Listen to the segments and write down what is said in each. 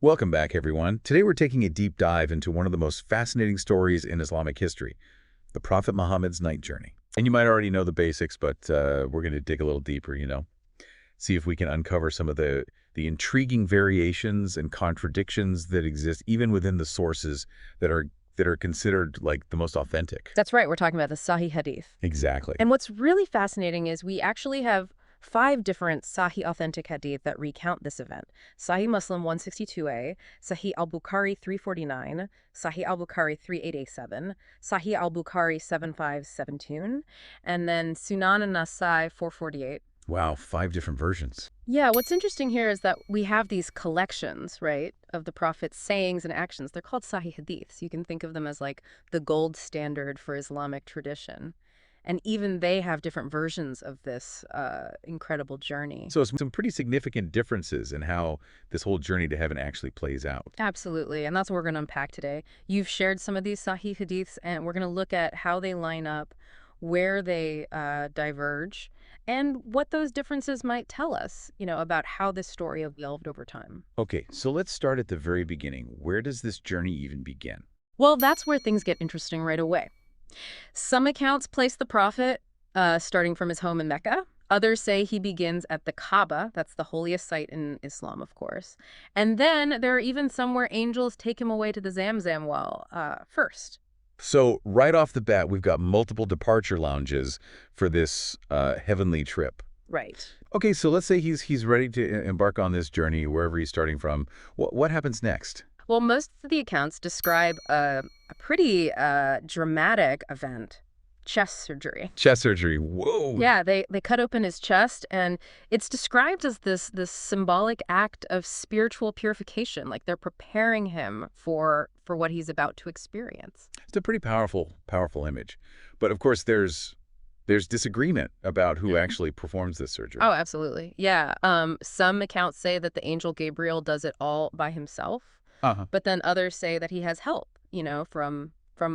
Welcome back, everyone. Today we're taking a deep dive into one of the most fascinating stories in Islamic history, the Prophet Muhammad's night journey. And you might already know the basics, but we're going to dig a little deeper, see if we can uncover some of the intriguing variations and contradictions that exist even within the sources that are considered like the most authentic. That's right. We're talking about the Sahih Hadith. Exactly. And what's really fascinating is we actually have 5 different Sahih authentic hadith that recount this event. Sahih Muslim 162a, Sahih al-Bukhari 349, Sahih al-Bukhari 3887, Sahih al-Bukhari 7572, and then Sunan an-Nasai 448. Wow, 5 different versions. Yeah, what's interesting here is that we have these collections, right, of the Prophet's sayings and actions. They're called Sahih Hadiths. You can think of them as like the gold standard for Islamic tradition. And even they have different versions of this incredible journey. So some pretty significant differences in how this whole journey to heaven actually plays out. Absolutely, and that's what we're going to unpack today. You've shared some of these Sahih Hadiths, and we're going to look at how they line up, where they diverge, and what those differences might tell us, about how this story evolved over time. Okay, so let's start at the very beginning. Where does this journey even begin? Well, that's where things get interesting right away. Some accounts place the Prophet starting from his home in Mecca. Others say he begins at the Kaaba. That's the holiest site in Islam, of course. And then there are even some where angels take him away to the Zamzam well first. So right off the bat, we've got multiple departure lounges for this heavenly trip. Right. Okay, so let's say he's ready to embark on this journey wherever he's starting from. What happens next? Well, most of the accounts describe a pretty dramatic event, chest surgery. Chest surgery, whoa. Yeah, they cut open his chest, and it's described as this symbolic act of spiritual purification, like they're preparing him for what he's about to experience. It's a pretty powerful image. But of course, there's disagreement about who actually performs this surgery. Oh, absolutely. Yeah. Some accounts say that the angel Gabriel does it all by himself. But then others say that he has help, from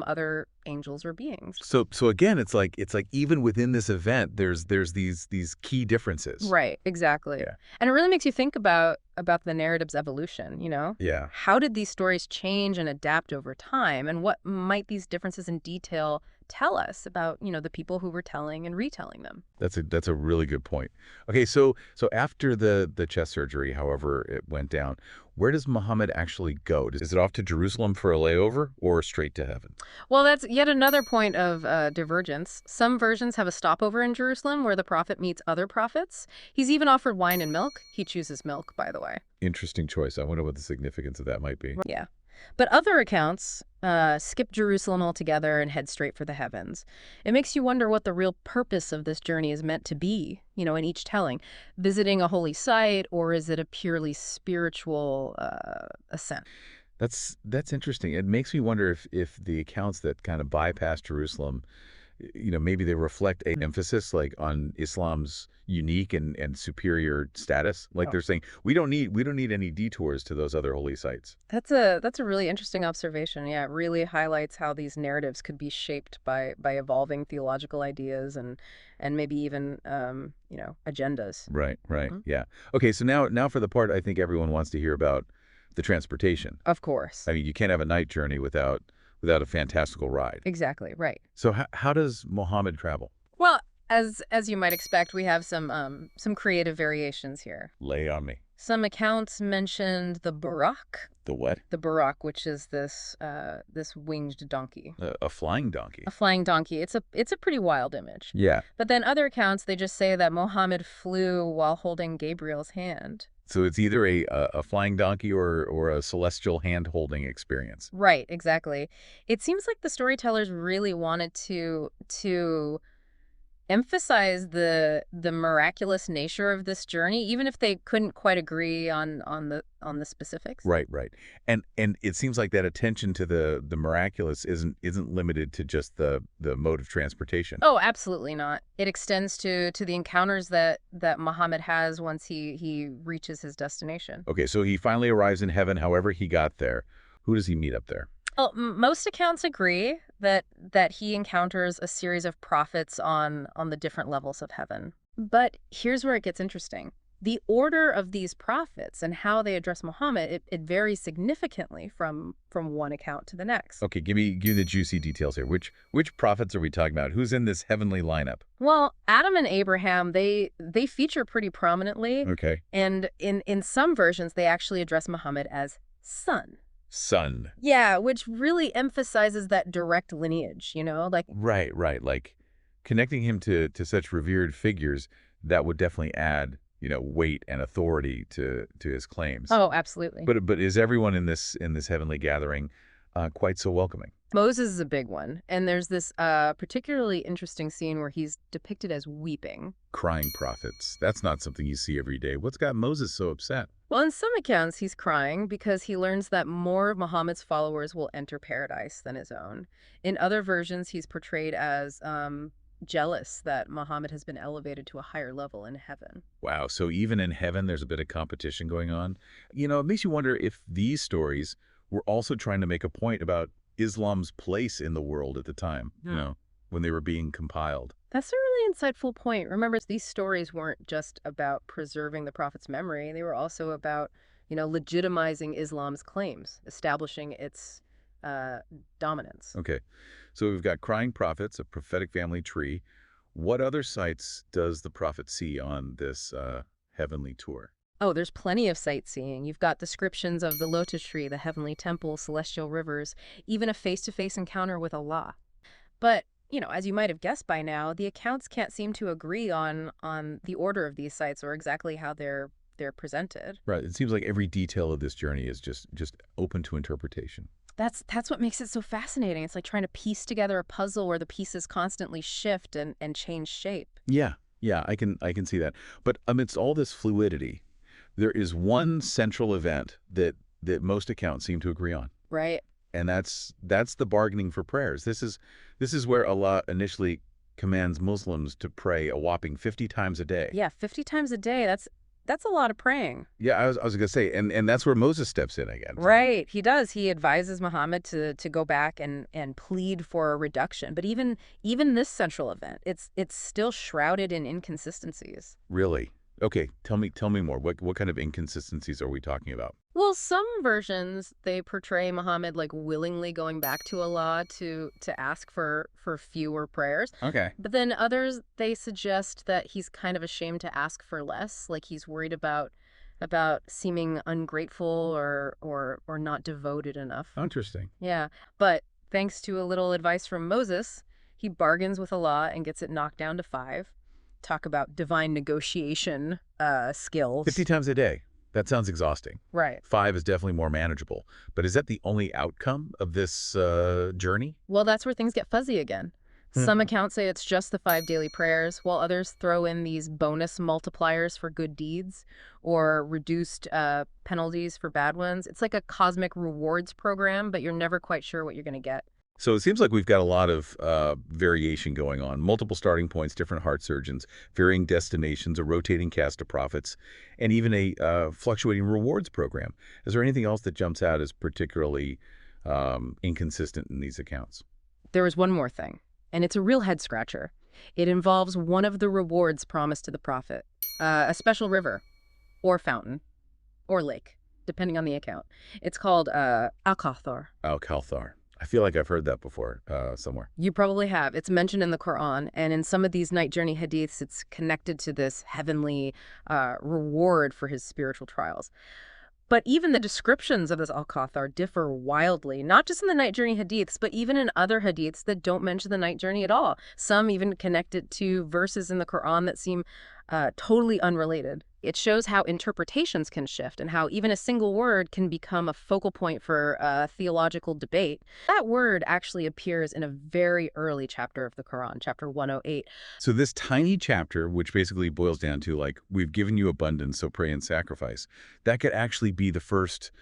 other angels or beings. So again, it's like even within this event, there's these key differences. Right, exactly. Yeah. And it really makes you think about the narrative's evolution, Yeah. How did these stories change and adapt over time? And what might these differences in detail tell us about, the people who were telling and retelling them? That's a really good point. Okay, so after the chest surgery, however it went down, where does Muhammad actually go? Is it off to Jerusalem for a layover or straight to heaven? Well, that's yet another point of divergence. Some versions have a stopover in Jerusalem where the prophet meets other prophets. He's even offered wine and milk. He chooses milk, by the way. Interesting choice. I wonder what the significance of that might be. Yeah. But other accounts skip Jerusalem altogether and head straight for the heavens. It makes you wonder what the real purpose of this journey is meant to be, in each telling. Visiting a holy site, or is it a purely spiritual ascent? That's interesting. It makes me wonder if the accounts that kind of bypass Jerusalem, maybe they reflect an emphasis like on Islam's unique and superior status. Like they're saying, we don't need any detours to those other holy sites. That's a really interesting observation. Yeah, it really highlights how these narratives could be shaped by evolving theological ideas and maybe even agendas. Right. Yeah. Okay, so now for the part I think everyone wants to hear about, the transportation. Of course. I mean, you can't have a night journey without a fantastical ride. Exactly, right. So how does Muhammad travel? Well, as you might expect, we have some creative variations here. Lay on me. Some accounts mentioned the Burak. The what? The Burak, which is this winged donkey. A flying donkey. A flying donkey. It's a pretty wild image. Yeah. But then other accounts, they just say that Muhammad flew while holding Gabriel's hand. So it's either a flying donkey or a celestial hand-holding experience. Right, exactly. It seems like the storytellers really wanted to emphasize the miraculous nature of this journey, even if they couldn't quite agree on the specifics. Right. And it seems like that attention to the miraculous isn't limited to just the mode of transportation. Oh, absolutely not. It extends to the encounters that Muhammad has once he reaches his destination. Okay, so he finally arrives in heaven, however he got there. Who does he meet up there? Well, most accounts agree that he encounters a series of prophets on the different levels of heaven. But here's where it gets interesting. The order of these prophets and how they address Muhammad, it varies significantly from one account to the next. Okay, give me the juicy details here. Which prophets are we talking about? Who's in this heavenly lineup? Well, Adam and Abraham, they feature pretty prominently, Okay. and in some versions they actually address Muhammad as son. Son. Yeah, which really emphasizes that direct lineage, like Right, right. Like connecting him to such revered figures, that would definitely add, weight and authority to his claims. oh, absolutely. But is everyone in this heavenly gathering quite so welcoming? Moses is a big one, and there's this particularly interesting scene where he's depicted as weeping. Crying prophets. That's not something you see every day. What's got Moses so upset? Well, in some accounts, he's crying because he learns that more of Muhammad's followers will enter paradise than his own. In other versions, he's portrayed as jealous that Muhammad has been elevated to a higher level in heaven. Wow, so even in heaven, there's a bit of competition going on. It makes you wonder if these stories were also trying to make a point about Islam's place in the world at the time, when they were being compiled. That's a really insightful point. Remember, these stories weren't just about preserving the Prophet's memory. They were also about, legitimizing Islam's claims, establishing its dominance. Okay, so we've got crying prophets, a prophetic family tree. What other sights does the prophet see on this heavenly tour? Oh, there's plenty of sightseeing. You've got descriptions of the lotus tree, the heavenly temple, celestial rivers, even a face-to-face encounter with Allah. But, as you might have guessed by now, the accounts can't seem to agree on the order of these sights or exactly how they're presented. Right, it seems like every detail of this journey is just open to interpretation. That's what makes it so fascinating. It's like trying to piece together a puzzle where the pieces constantly shift and change shape. Yeah, I can see that. But amidst all this fluidity, there is one central event that most accounts seem to agree on. Right. And that's the bargaining for prayers. This is where Allah initially commands Muslims to pray a whopping 50 times a day. Yeah, 50 times a day. That's a lot of praying. Yeah, I was going to say, and that's where Moses steps in again. Right, he does. He advises Muhammad to go back and plead for a reduction. But even this central event, it's still shrouded in inconsistencies. Really? Okay, tell me more. What kind of inconsistencies are we talking about? Well, some versions, they portray Muhammad like willingly going back to Allah to ask for fewer prayers. Okay. But then others, they suggest that he's kind of ashamed to ask for less, like he's worried about seeming ungrateful or not devoted enough. Interesting. Yeah, but thanks to a little advice from Moses, he bargains with Allah and gets it knocked down to 5. Talk about divine negotiation skills. 50 times a day. That sounds exhausting. Right. 5 is definitely more manageable. But is that the only outcome of this journey? Well, that's where things get fuzzy again. Some accounts say it's just the 5 daily prayers, while others throw in these bonus multipliers for good deeds or reduced penalties for bad ones. It's like a cosmic rewards program, but you're never quite sure what you're going to get. So it seems like we've got a lot of variation going on. Multiple starting points, different heart surgeons, varying destinations, a rotating cast of prophets, and even a fluctuating rewards program. Is there anything else that jumps out as particularly inconsistent in these accounts? There is one more thing, and it's a real head-scratcher. It involves one of the rewards promised to the prophet, a special river or fountain or lake, depending on the account. It's called Al-Kawthar. Al-Kawthar. I feel like I've heard that before somewhere. You probably have. It's mentioned in the Quran, and in some of these night journey hadiths, it's connected to this heavenly reward for his spiritual trials. But even the descriptions of this Al-Kawthar differ wildly, not just in the night journey hadiths, but even in other hadiths that don't mention the night journey at all. Some even connect it to verses in the Quran that seem totally unrelated. It shows how interpretations can shift and how even a single word can become a focal point for theological debate. That word actually appears in a very early chapter of the Quran, chapter 108. So this tiny chapter, which basically boils down to, like, we've given you abundance, so pray and sacrifice, that could actually be the first,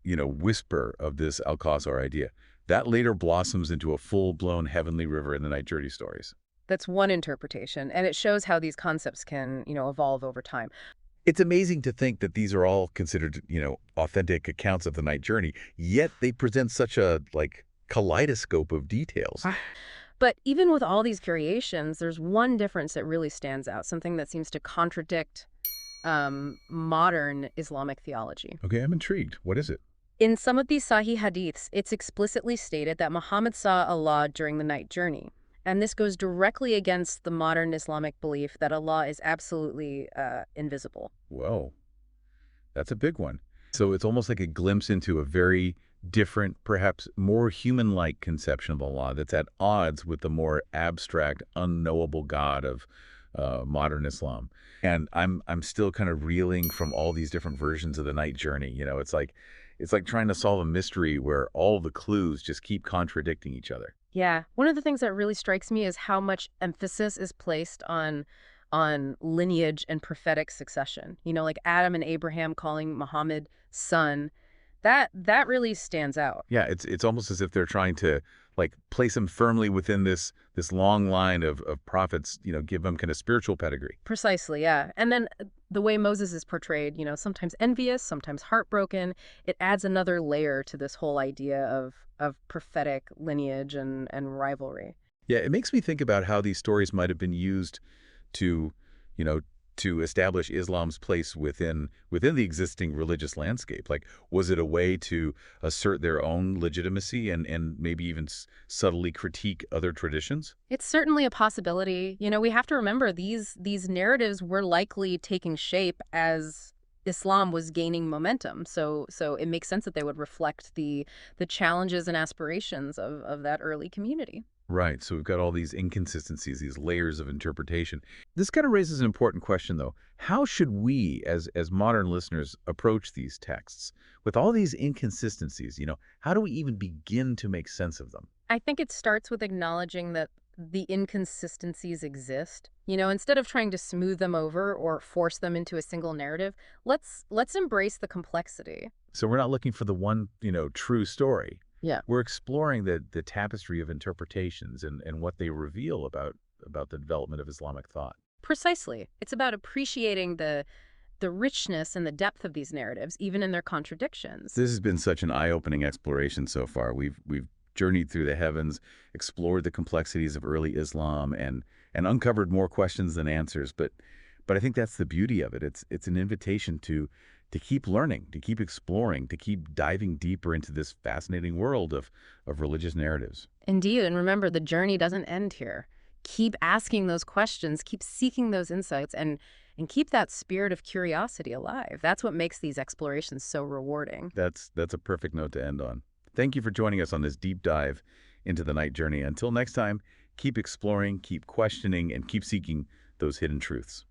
whisper of this Al-Kawthar idea. That later blossoms into a full-blown heavenly river in the night journey stories. That's one interpretation, and it shows how these concepts can, evolve over time. It's amazing to think that these are all considered, authentic accounts of the night journey, yet they present such a, kaleidoscope of details. But even with all these variations, there's one difference that really stands out, something that seems to contradict modern Islamic theology. Okay, I'm intrigued. What is it? In some of these Sahih hadiths, it's explicitly stated that Muhammad saw Allah during the night journey. And this goes directly against the modern Islamic belief that Allah is absolutely invisible. Whoa, that's a big one. So it's almost like a glimpse into a very different, perhaps more human-like conception of Allah that's at odds with the more abstract, unknowable God of modern Islam. And I'm still kind of reeling from all these different versions of the night journey. It's like trying to solve a mystery where all the clues just keep contradicting each other. Yeah, one of the things that really strikes me is how much emphasis is placed on lineage and prophetic succession. Like Adam and Abraham calling Muhammad son. That really stands out. Yeah, it's almost as if they're trying to like place him firmly within this long line of prophets, give him kind of spiritual pedigree. Precisely, yeah. And then the way Moses is portrayed, sometimes envious, sometimes heartbroken, it adds another layer to this whole idea of prophetic lineage and rivalry. Yeah, it makes me think about how these stories might have been used to, you know, to establish Islam's place within the existing religious landscape. Like, was it a way to assert their own legitimacy and maybe even subtly critique other traditions? It's certainly a possibility. We have to remember these narratives were likely taking shape as Islam was gaining momentum. So it makes sense that they would reflect the challenges and aspirations of that early community. Right. So we've got all these inconsistencies, these layers of interpretation. This kind of raises an important question, though. How should we, as modern listeners, approach these texts? With all these inconsistencies, how do we even begin to make sense of them? I think it starts with acknowledging that the inconsistencies exist. Instead of trying to smooth them over or force them into a single narrative, let's embrace the complexity. So we're not looking for the one, true story. Yeah. We're exploring the tapestry of interpretations and what they reveal about the development of Islamic thought. Precisely. It's about appreciating the richness and the depth of these narratives, even in their contradictions. This has been such an eye-opening exploration so far. We've journeyed through the heavens, explored the complexities of early Islam, and uncovered more questions than answers. But I think that's the beauty of it. It's an invitation to keep learning, to keep exploring, to keep diving deeper into this fascinating world of religious narratives. Indeed, and remember, the journey doesn't end here. Keep asking those questions, keep seeking those insights, and keep that spirit of curiosity alive. That's what makes these explorations so rewarding. That's a perfect note to end on. Thank you for joining us on this deep dive into the night journey. Until next time, keep exploring, keep questioning, and keep seeking those hidden truths.